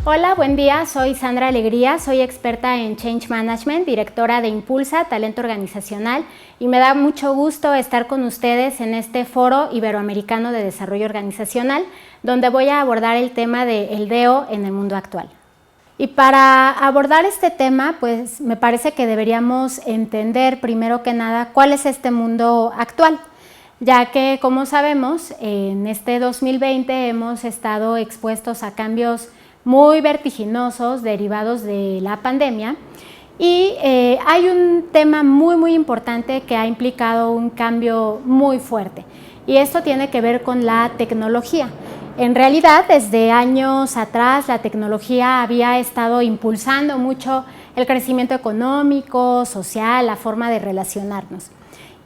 Hola, buen día, soy Sandra Alegría, soy experta en Change Management, directora de Impulsa, Talento Organizacional, y me da mucho gusto estar con ustedes en este Foro Iberoamericano de Desarrollo Organizacional, donde voy a abordar el tema del DEO en el mundo actual. Y para abordar este tema, pues me parece que deberíamos entender primero que nada cuál es este mundo actual, ya que, como sabemos, en este 2020 hemos estado expuestos a cambios muy vertiginosos derivados de la pandemia y hay un tema muy importante que ha implicado un cambio muy fuerte, y esto tiene que ver con la tecnología. En realidad, desde años atrás, la tecnología había estado impulsando mucho el crecimiento económico, social, la forma de relacionarnos.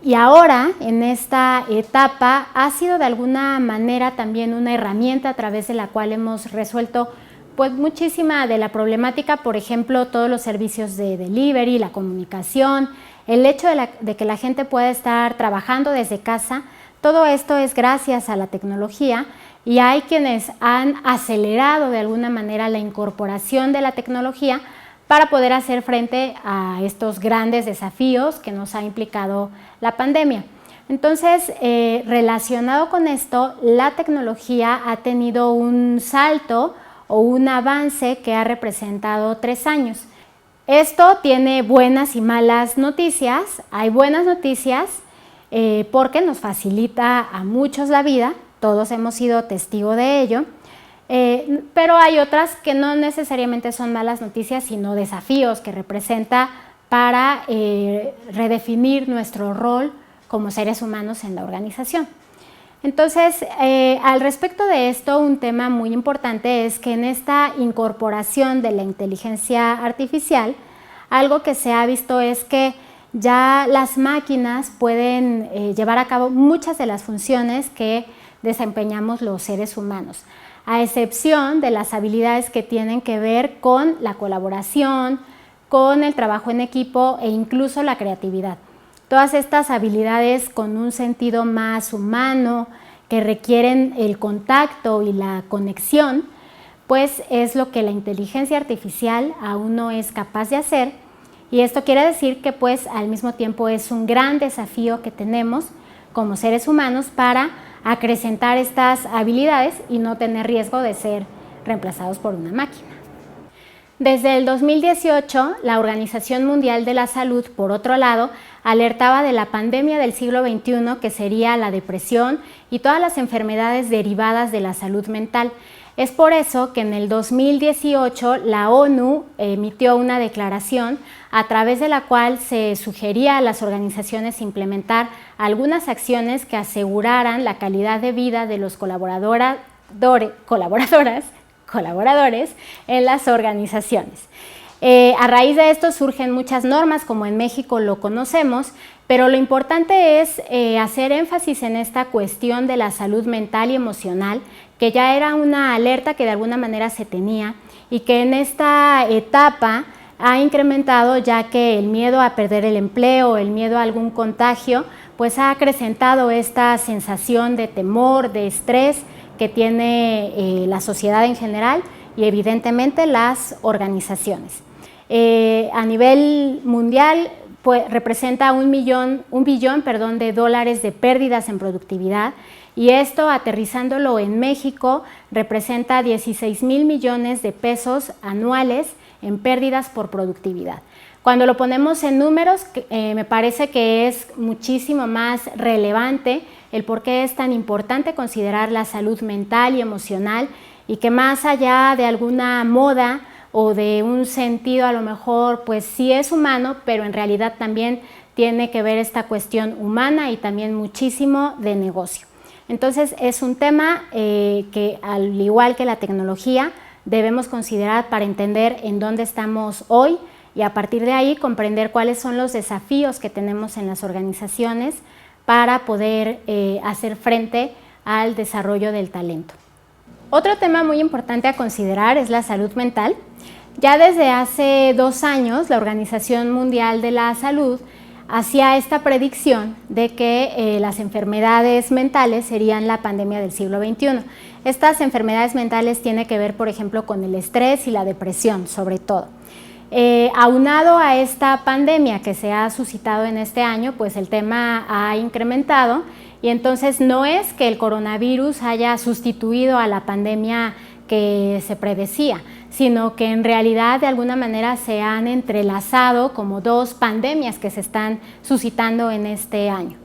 Y ahora, en esta etapa, ha sido de alguna manera también una herramienta a través de la cual hemos resuelto pues muchísima de la problemática, por ejemplo, todos los servicios de delivery, la comunicación, el hecho de que la gente pueda estar trabajando desde casa. Todo esto es gracias a la tecnología, y hay quienes han acelerado de alguna manera la incorporación de la tecnología para poder hacer frente a estos grandes desafíos que nos ha implicado la pandemia. Entonces, relacionado con esto, la tecnología ha tenido un salto o un avance que ha representado 3 años. Esto tiene buenas y malas noticias. Hay buenas noticias porque nos facilita a muchos la vida, todos hemos sido testigos de ello, pero hay otras que no necesariamente son malas noticias, sino desafíos que representa para redefinir nuestro rol como seres humanos en la organización. Entonces, al respecto de esto, un tema muy importante es que en esta incorporación de la inteligencia artificial, algo que se ha visto es que ya las máquinas pueden llevar a cabo muchas de las funciones que desempeñamos los seres humanos, a excepción de las habilidades que tienen que ver con la colaboración, con el trabajo en equipo e incluso la creatividad. Todas estas habilidades con un sentido más humano, que requieren el contacto y la conexión, pues es lo que la inteligencia artificial aún no es capaz de hacer, y esto quiere decir que pues al mismo tiempo es un gran desafío que tenemos como seres humanos para acrecentar estas habilidades y no tener riesgo de ser reemplazados por una máquina. Desde el 2018, la Organización Mundial de la Salud, por otro lado, alertaba de la pandemia del siglo XXI, que sería la depresión y todas las enfermedades derivadas de la salud mental. Es por eso que en el 2018 la ONU emitió una declaración a través de la cual se sugería a las organizaciones implementar algunas acciones que aseguraran la calidad de vida de los colaboradores en las organizaciones. A raíz de esto surgen muchas normas, como en México lo conocemos, pero lo importante es hacer énfasis en esta cuestión de la salud mental y emocional, que ya era una alerta que de alguna manera se tenía y que en esta etapa ha incrementado, ya que el miedo a perder el empleo, el miedo a algún contagio, pues ha acrecentado esta sensación de temor, de estrés que tiene la sociedad en general y evidentemente las organizaciones. A nivel mundial, pues, representa un billón de dólares de pérdidas en productividad, y esto, aterrizándolo en México, representa 16,000 millones de pesos anuales en pérdidas por productividad. Cuando lo ponemos en números, me parece que es muchísimo más relevante el por qué es tan importante considerar la salud mental y emocional, y que más allá de alguna moda o de un sentido, a lo mejor pues sí es humano, pero en realidad también tiene que ver esta cuestión humana y también muchísimo de negocio. Entonces es un tema que, al igual que la tecnología, debemos considerar para entender en dónde estamos hoy, y a partir de ahí comprender cuáles son los desafíos que tenemos en las organizaciones para poder hacer frente al desarrollo del talento. Otro tema muy importante a considerar es la salud mental. Ya desde hace 2 años, la Organización Mundial de la Salud hacía esta predicción de que las enfermedades mentales serían la pandemia del siglo XXI. Estas enfermedades mentales tienen que ver, por ejemplo, con el estrés y la depresión, sobre todo. Aunado a esta pandemia que se ha suscitado en este año, pues el tema ha incrementado y entonces no es que el coronavirus haya sustituido a la pandemia que se predecía, sino que en realidad de alguna manera se han entrelazado como dos pandemias que se están suscitando en este año.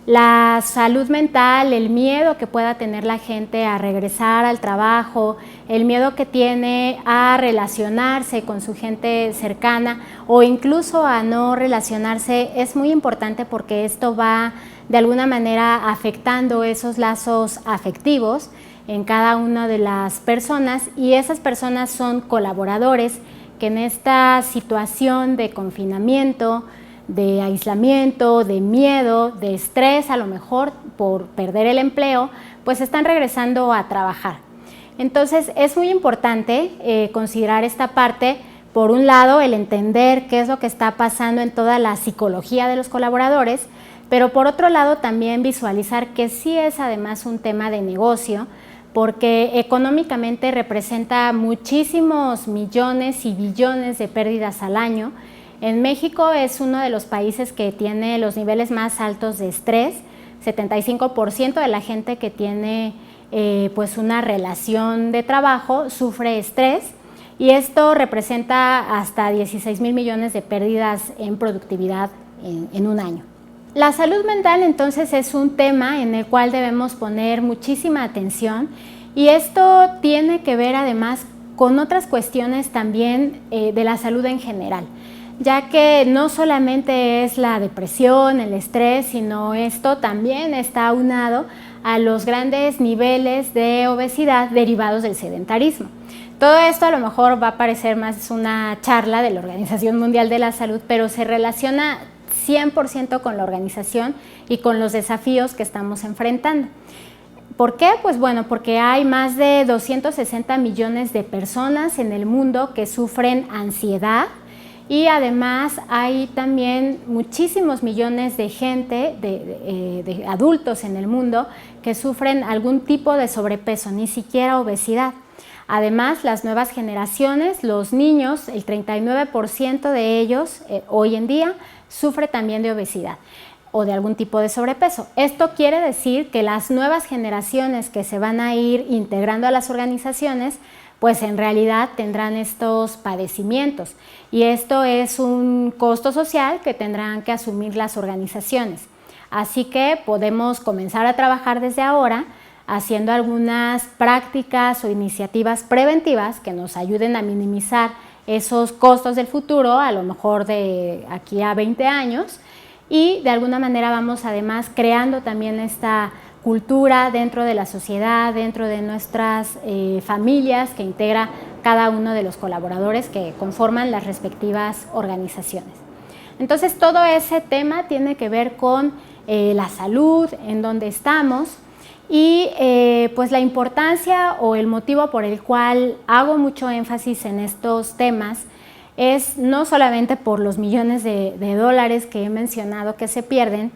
La salud mental, el miedo que pueda tener la gente a regresar al trabajo, el miedo que tiene a relacionarse con su gente cercana o incluso a no relacionarse es muy importante porque esto va de alguna manera afectando esos lazos afectivos en cada una de las personas y esas personas son colaboradores que en esta situación de confinamiento, de aislamiento, de miedo, de estrés a lo mejor por perder el empleo, pues están regresando a trabajar. Entonces es muy importante considerar esta parte, por un lado el entender qué es lo que está pasando en toda la psicología de los colaboradores, pero por otro lado también visualizar que sí es además un tema de negocio, porque económicamente representa muchísimos millones y billones de pérdidas al año. En México es uno de los países que tiene los niveles más altos de estrés, 75% de la gente que tiene pues una relación de trabajo sufre estrés y esto representa hasta 16,000 millones de pérdidas en productividad en un año. La salud mental entonces es un tema en el cual debemos poner muchísima atención y esto tiene que ver además con otras cuestiones también de la salud en general, ya que no solamente es la depresión, el estrés, sino esto también está aunado a los grandes niveles de obesidad derivados del sedentarismo. Todo esto a lo mejor va a parecer más una charla de la Organización Mundial de la Salud, pero se relaciona 100% con la organización y con los desafíos que estamos enfrentando. ¿Por qué? Pues bueno, porque hay más de 260 millones de personas en el mundo que sufren ansiedad y además hay también muchísimos millones de gente, de adultos en el mundo que sufren algún tipo de sobrepeso, ni siquiera obesidad. Además, las nuevas generaciones, los niños, el 39% de ellos hoy en día sufre también de obesidad o de algún tipo de sobrepeso. Esto quiere decir que las nuevas generaciones que se van a ir integrando a las organizaciones, pues en realidad tendrán estos padecimientos y esto es un costo social que tendrán que asumir las organizaciones. Así que podemos comenzar a trabajar desde ahora haciendo algunas prácticas o iniciativas preventivas que nos ayuden a minimizar esos costos del futuro, a lo mejor de aquí a 20 años, y de alguna manera vamos además creando también esta cultura dentro de la sociedad, dentro de nuestras familias que integra cada uno de los colaboradores que conforman las respectivas organizaciones. Entonces todo ese tema tiene que ver con la salud, en donde estamos, y pues la importancia o el motivo por el cual hago mucho énfasis en estos temas es no solamente por los millones de dólares que he mencionado que se pierden,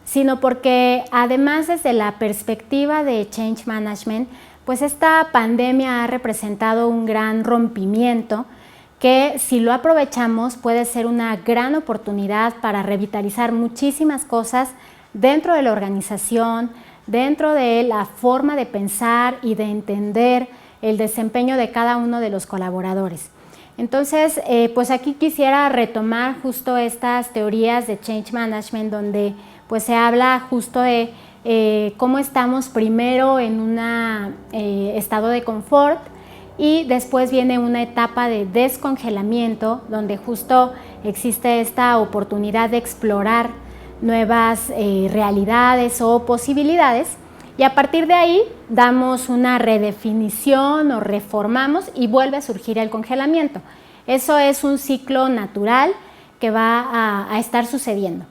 sino porque además desde la perspectiva de Change Management, pues esta pandemia ha representado un gran rompimiento que si lo aprovechamos puede ser una gran oportunidad para revitalizar muchísimas cosas dentro de la organización, dentro de la forma de pensar y de entender el desempeño de cada uno de los colaboradores. Entonces, pues aquí quisiera retomar justo estas teorías de Change Management donde pues se habla justo de cómo estamos primero en un estado de confort y después viene una etapa de descongelamiento donde justo existe esta oportunidad de explorar nuevas realidades o posibilidades y a partir de ahí damos una redefinición o reformamos y vuelve a surgir el congelamiento. Eso es un ciclo natural que va a estar sucediendo.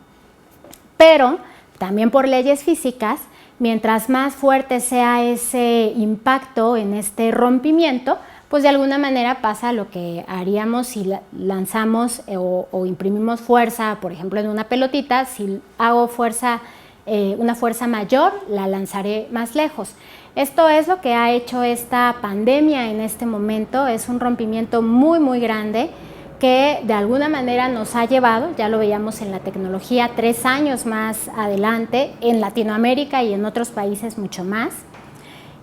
Pero también por leyes físicas, mientras más fuerte sea ese impacto en este rompimiento, pues de alguna manera pasa lo que haríamos si lanzamos o imprimimos fuerza, por ejemplo, en una pelotita. Si hago fuerza, una fuerza mayor, la lanzaré más lejos. Esto es lo que ha hecho esta pandemia en este momento. Es un rompimiento muy, muy grande que de alguna manera nos ha llevado, ya lo veíamos en la tecnología, 3 años más adelante, en Latinoamérica y en otros países mucho más.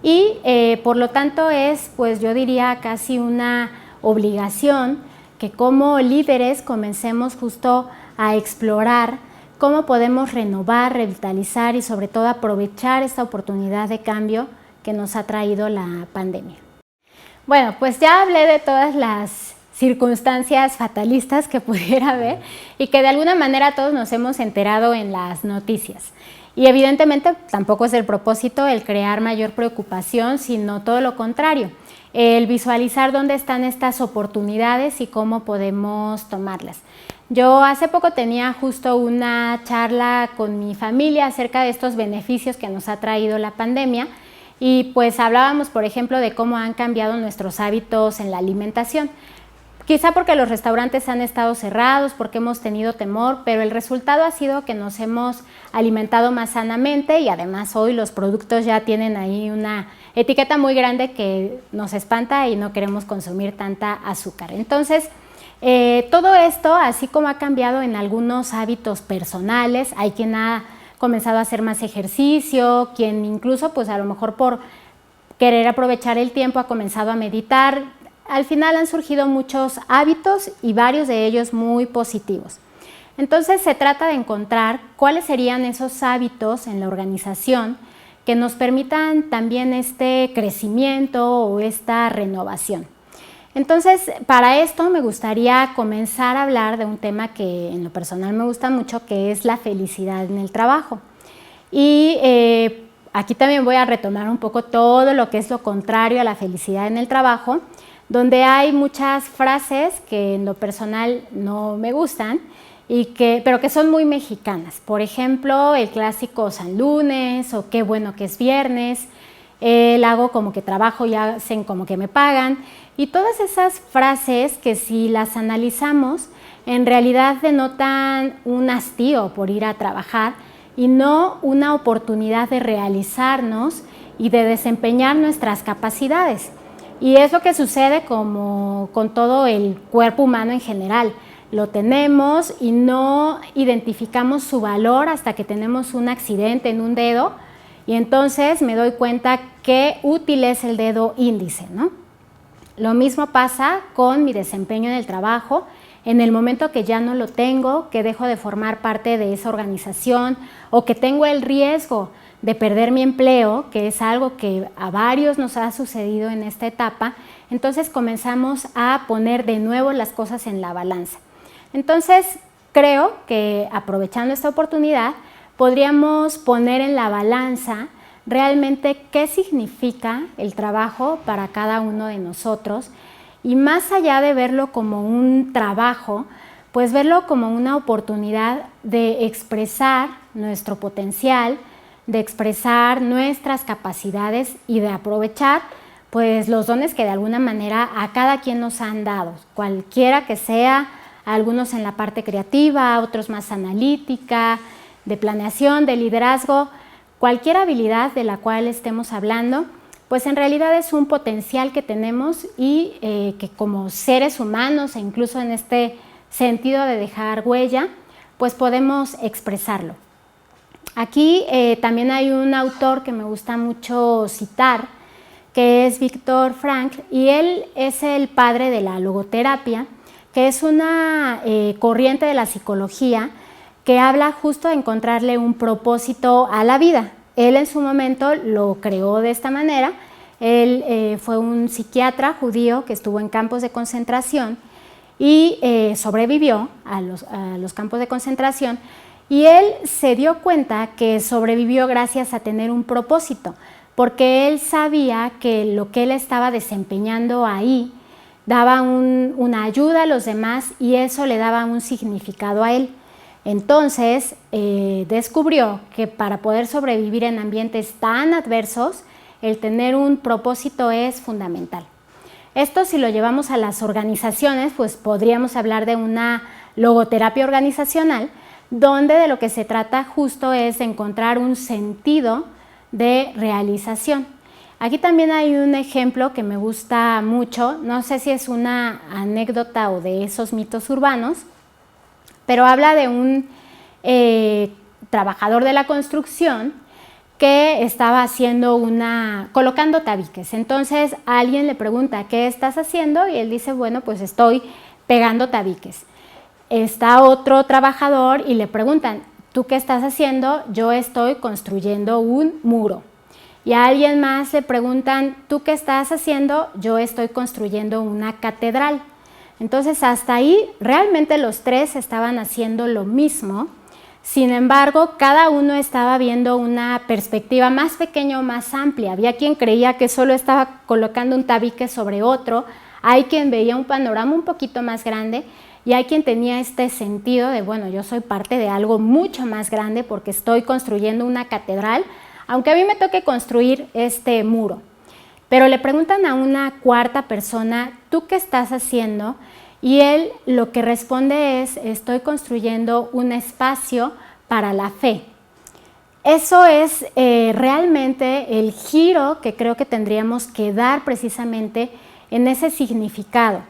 Y por lo tanto es, pues yo diría, casi una obligación que como líderes comencemos justo a explorar cómo podemos renovar, revitalizar y sobre todo aprovechar esta oportunidad de cambio que nos ha traído la pandemia. Bueno, pues ya hablé de todas las circunstancias fatalistas que pudiera haber y que de alguna manera todos nos hemos enterado en las noticias. Y evidentemente tampoco es el propósito el crear mayor preocupación, sino todo lo contrario, el visualizar dónde están estas oportunidades y cómo podemos tomarlas. Yo hace poco tenía justo una charla con mi familia acerca de estos beneficios que nos ha traído la pandemia y pues hablábamos, por ejemplo, de cómo han cambiado nuestros hábitos en la alimentación. Quizá porque los restaurantes han estado cerrados, porque hemos tenido temor, pero el resultado ha sido que nos hemos alimentado más sanamente y además hoy los productos ya tienen ahí una etiqueta muy grande que nos espanta y no queremos consumir tanta azúcar. Entonces, todo esto, así como ha cambiado en algunos hábitos personales, hay quien ha comenzado a hacer más ejercicio, quien incluso pues a lo mejor por querer aprovechar el tiempo ha comenzado a meditar. Al final han surgido muchos hábitos y varios de ellos muy positivos. Entonces se trata de encontrar cuáles serían esos hábitos en la organización que nos permitan también este crecimiento o esta renovación. Entonces, para esto me gustaría comenzar a hablar de un tema que en lo personal me gusta mucho, que es la felicidad en el trabajo. Y aquí también voy a retomar un poco todo lo que es lo contrario a la felicidad en el trabajo, donde hay muchas frases que en lo personal no me gustan, pero que son muy mexicanas. Por ejemplo, el clásico San Lunes o qué bueno que es viernes, hago como que trabajo y hacen como que me pagan. Y todas esas frases que si las analizamos, en realidad denotan un hastío por ir a trabajar y no una oportunidad de realizarnos y de desempeñar nuestras capacidades. Y es lo que sucede como con todo el cuerpo humano en general. Lo tenemos y no identificamos su valor hasta que tenemos un accidente en un dedo y entonces me doy cuenta qué útil es el dedo índice, ¿no? Lo mismo pasa con mi desempeño en el trabajo. En el momento que ya no lo tengo, que dejo de formar parte de esa organización o que tengo el riesgo de perder mi empleo, que es algo que a varios nos ha sucedido en esta etapa, entonces comenzamos a poner de nuevo las cosas en la balanza. Entonces, creo que aprovechando esta oportunidad, podríamos poner en la balanza realmente qué significa el trabajo para cada uno de nosotros y más allá de verlo como un trabajo, pues verlo como una oportunidad de expresar nuestro potencial, de expresar nuestras capacidades y de aprovechar pues los dones que de alguna manera a cada quien nos han dado, cualquiera que sea, algunos en la parte creativa, otros más analítica, de planeación, de liderazgo, cualquier habilidad de la cual estemos hablando, pues en realidad es un potencial que tenemos y que como seres humanos e incluso en este sentido de dejar huella, pues podemos expresarlo. Aquí también hay un autor que me gusta mucho citar, que es Viktor Frankl, y él es el padre de la logoterapia, que es una corriente de la psicología que habla justo de encontrarle un propósito a la vida. Él en su momento lo creó de esta manera. Él fue un psiquiatra judío que estuvo en campos de concentración y sobrevivió a los campos de concentración y él se dio cuenta que sobrevivió gracias a tener un propósito, porque él sabía que lo que él estaba desempeñando ahí daba una ayuda a los demás y eso le daba un significado a él. Entonces descubrió que para poder sobrevivir en ambientes tan adversos, el tener un propósito es fundamental. Esto, si lo llevamos a las organizaciones, pues podríamos hablar de una logoterapia organizacional, donde de lo que se trata justo es encontrar un sentido de realización. Aquí también hay un ejemplo que me gusta mucho, no sé si es una anécdota o de esos mitos urbanos, pero habla de un trabajador de la construcción que estaba colocando tabiques. Entonces alguien le pregunta, ¿qué estás haciendo? Y él dice, bueno, pues estoy pegando tabiques. Está otro trabajador y le preguntan, ¿tú qué estás haciendo? Yo estoy construyendo un muro. Y a alguien más le preguntan, ¿tú qué estás haciendo? Yo estoy construyendo una catedral. Entonces, hasta ahí realmente los tres estaban haciendo lo mismo. Sin embargo, cada uno estaba viendo una perspectiva más pequeña o más amplia. Había quien creía que solo estaba colocando un tabique sobre otro, hay quien veía un panorama un poquito más grande y hay quien tenía este sentido de, bueno, yo soy parte de algo mucho más grande porque estoy construyendo una catedral, aunque a mí me toque construir este muro. Pero le preguntan a una cuarta persona, ¿tú qué estás haciendo? Y él lo que responde es, estoy construyendo un espacio para la fe. Eso es realmente el giro que creo que tendríamos que dar precisamente en ese significado,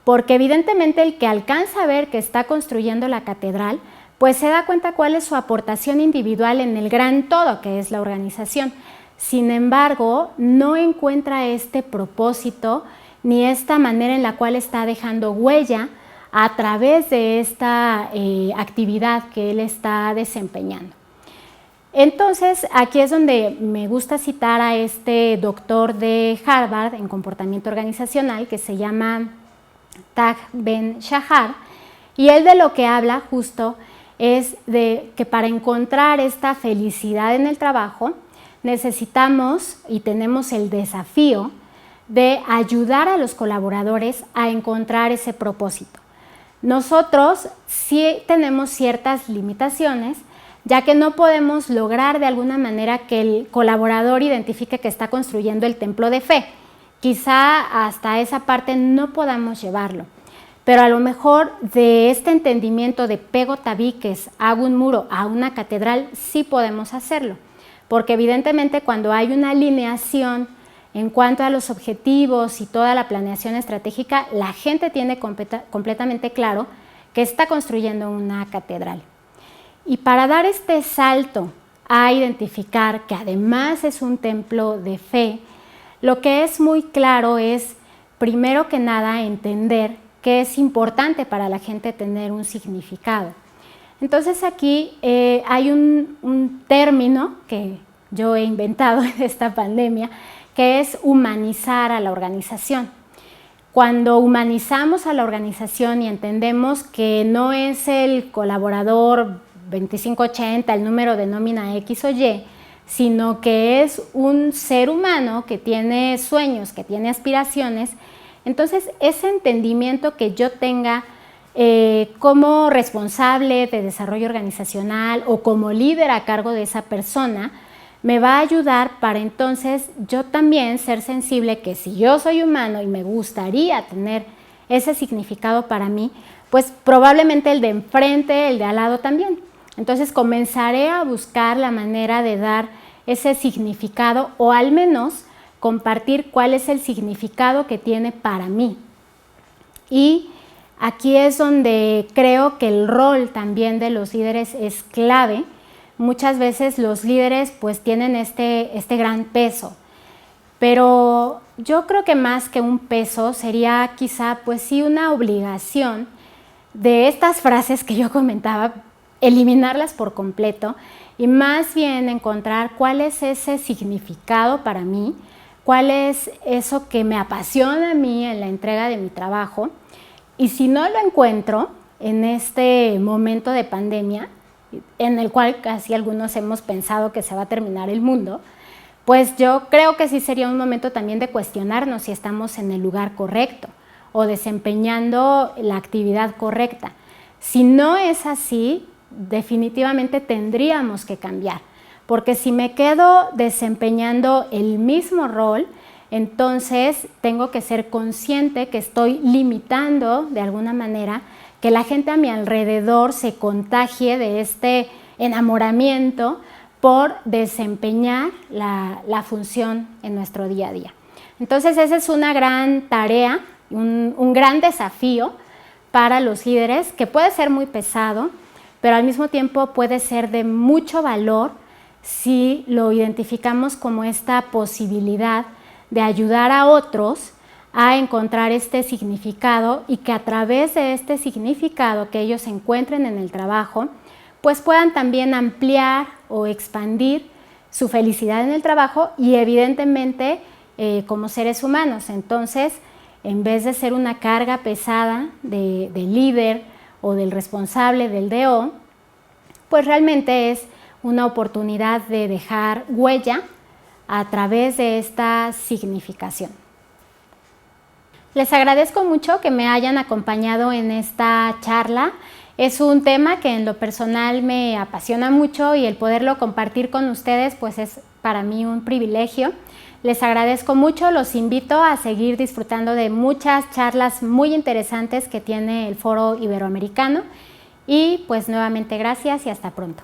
porque evidentemente el que alcanza a ver que está construyendo la catedral, pues se da cuenta cuál es su aportación individual en el gran todo que es la organización. Sin embargo, no encuentra este propósito ni esta manera en la cual está dejando huella a través de esta actividad que él está desempeñando. Entonces, aquí es donde me gusta citar a este doctor de Harvard en comportamiento organizacional que se llama Tal Ben-Shahar, y él de lo que habla justo es de que para encontrar esta felicidad en el trabajo necesitamos y tenemos el desafío de ayudar a los colaboradores a encontrar ese propósito. Nosotros sí tenemos ciertas limitaciones, ya que no podemos lograr de alguna manera que el colaborador identifique que está construyendo el templo de fe. Quizá hasta esa parte no podamos llevarlo, pero a lo mejor de este entendimiento de pego tabiques, hago un muro a una catedral, sí podemos hacerlo, porque evidentemente cuando hay una alineación en cuanto a los objetivos y toda la planeación estratégica, la gente tiene completamente claro que está construyendo una catedral. Y para dar este salto a identificar que además es un templo de fe, lo que es muy claro es, primero que nada, entender que es importante para la gente tener un significado. Entonces aquí hay un término que yo he inventado en esta pandemia, que es humanizar a la organización. Cuando humanizamos a la organización y entendemos que no es el colaborador 2580, el número de nómina X o Y, sino que es un ser humano que tiene sueños, que tiene aspiraciones, entonces ese entendimiento que yo tenga como responsable de desarrollo organizacional o como líder a cargo de esa persona, me va a ayudar para entonces yo también ser sensible que si yo soy humano y me gustaría tener ese significado para mí, pues probablemente el de enfrente, el de al lado también. Entonces comenzaré a buscar la manera de dar ese significado o al menos compartir cuál es el significado que tiene para mí. Y aquí es donde creo que el rol también de los líderes es clave. Muchas veces los líderes pues tienen este gran peso, pero yo creo que más que un peso sería quizá pues sí una obligación de estas frases que yo comentaba, eliminarlas por completo y más bien encontrar cuál es ese significado para mí, cuál es eso que me apasiona a mí en la entrega de mi trabajo, y si no lo encuentro en este momento de pandemia, en el cual casi algunos hemos pensado que se va a terminar el mundo, pues yo creo que sí sería un momento también de cuestionarnos si estamos en el lugar correcto o desempeñando la actividad correcta. Si no es así, definitivamente tendríamos que cambiar, porque si me quedo desempeñando el mismo rol, Entonces tengo que ser consciente que estoy limitando de alguna manera que la gente a mi alrededor se contagie de este enamoramiento por desempeñar la función en nuestro día a día. Entonces esa es una gran tarea, un gran desafío para los líderes, que puede ser muy pesado, pero al mismo tiempo puede ser de mucho valor si lo identificamos como esta posibilidad de ayudar a otros a encontrar este significado, y que a través de este significado que ellos encuentren en el trabajo, pues puedan también ampliar o expandir su felicidad en el trabajo y evidentemente como seres humanos. Entonces, en vez de ser una carga pesada del líder o del responsable del DO, pues realmente es una oportunidad de dejar huella a través de esta significación. Les agradezco mucho que me hayan acompañado en esta charla. Es un tema que en lo personal me apasiona mucho, y el poderlo compartir con ustedes pues es para mí un privilegio. Les agradezco mucho, los invito a seguir disfrutando de muchas charlas muy interesantes que tiene el Foro Iberoamericano, y pues nuevamente gracias y hasta pronto.